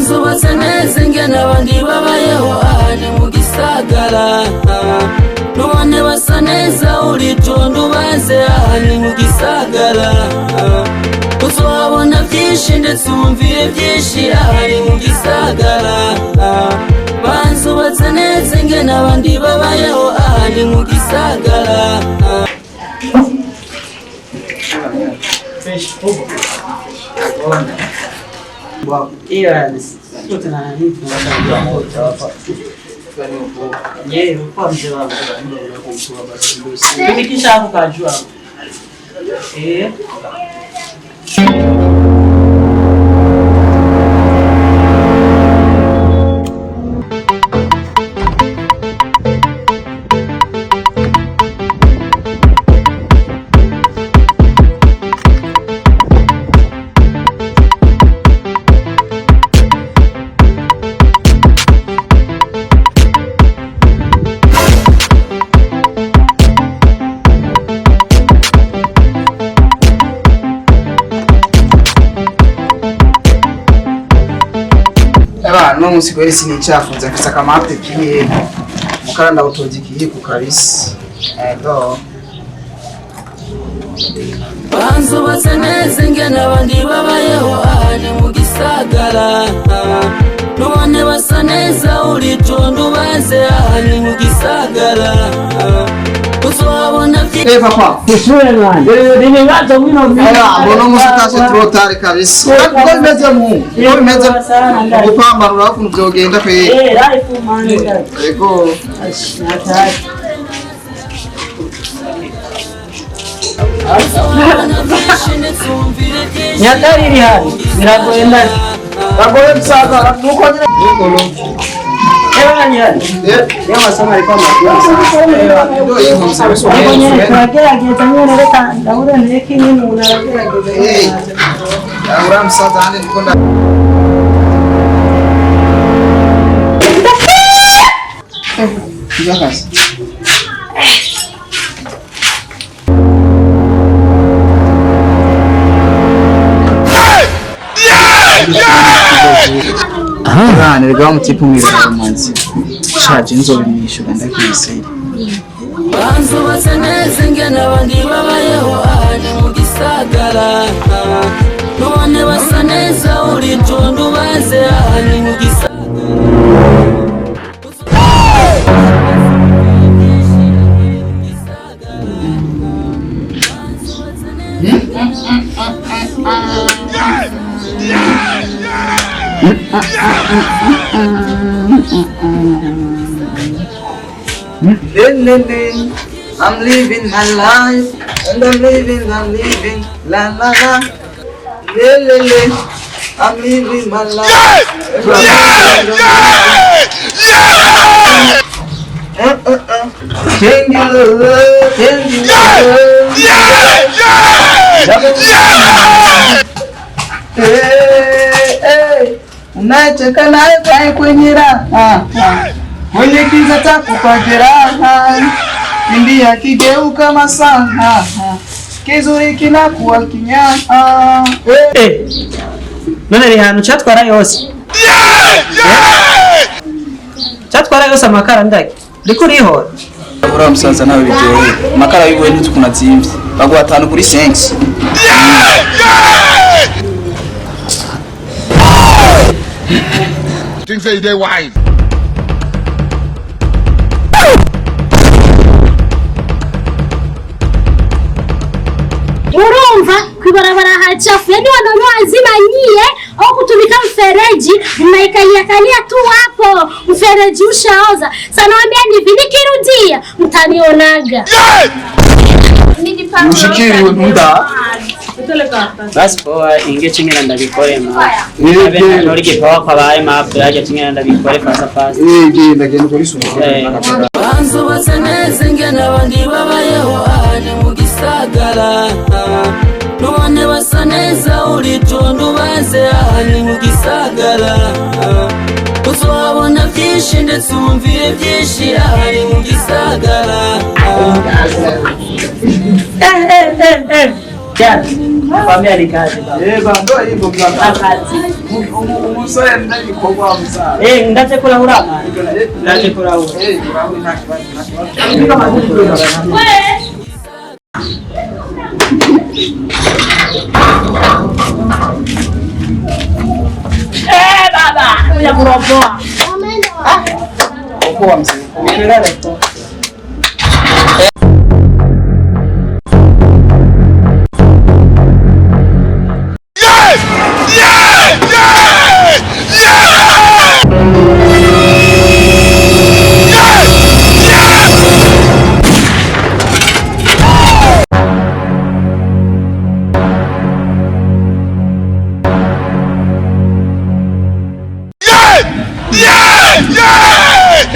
banzu baseneze nge n'abandi babayeho ahandi mu gisagara none basa neza uritonda baze ahandi mu gisagara uzohabona byinshi ndetse umvire byinshi ahandi mu gisagara banzu baseneze nge n'abandi babayeho ahandi mu gisagara Wow, iya tuta na nini tunataka kutoa yeye kwa mzee wangu ndio kumtoa basi ndio nikisha hapo kajua no musiko eri sinichafunza mfisa kama ape pie mukanda utojikiye ku kabisa ego banzu baseneze nge n'abandi babayeho ahandi mu gisagara none basa neza uritonda baze ahandi mu gisagara uzohabona papa kishure mwana nini ngazo mwino mbona musitase trotare kabisa ko bimeze mu bimeze gupamba rurafu nzogenda pe life man ego nyatari iri hano biragoyenda bagoye msaga nuko nyine Yawa sama alikuwa tunagerageza nyine reka ndabura ndeke nyine unaragerageza ahura msaza hande ndikunda Jakas nirega mutipu mwira manzi shaje nzobimishyura ndakiseye banzu baseneze nge n'abandi babayeho ahandi mu gisagara none basa neza uritonda baze ahandi mu gisagara I'm living my life and I'm living la la la I'm living my life Can you unacheka naye kwa kwenye raha mwenye kiza tako kwa jeraha pindi akigeuka masaha kizuri kinakuwa kinyaa none rihano cyatwara yose cyatwara yose amakara ndake riko rihora ura musaza nawe bijoye amakara yiwe n'utu kunazimvye bagwa 5 kuri 5 Things say they wise. Urumva kwibarabara hachafu yani wananua nzima nyie au kutumika mfereji mnaikalia tu hapo mfereji ushaoza sana wambia hivi nikirudia mtanionaga mushikiri muda basi poa inge chingena ndabikore ma abe nori ke poa kwabaye ma aje chingena ndabikore fasa fasa ndagenda kuri sumu banzu baseneze nge n'abandi babayeho ahandi mu gisagara none basa neza uritonda baze ahandi mu gisagara uzohabona byinshi ndetse umvire byinshi ahandi mu gisagara Familia ni kazi baba. Bando hivyo baba. Kazi. Umusore ndagikorwa musaza. Ndaje kula urama. Ndaje kula urama. Baba, kuja kuropoa. Okoa mzee. Umelala tu.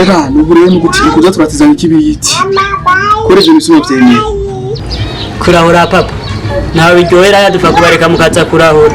Ega nuburiye n'ugutiye kuza turatizana ikibiyiti. Kore je nisumye byemeye. Kurahura papa. Nawe biryohera yadufa kubareka mukaza kurahura.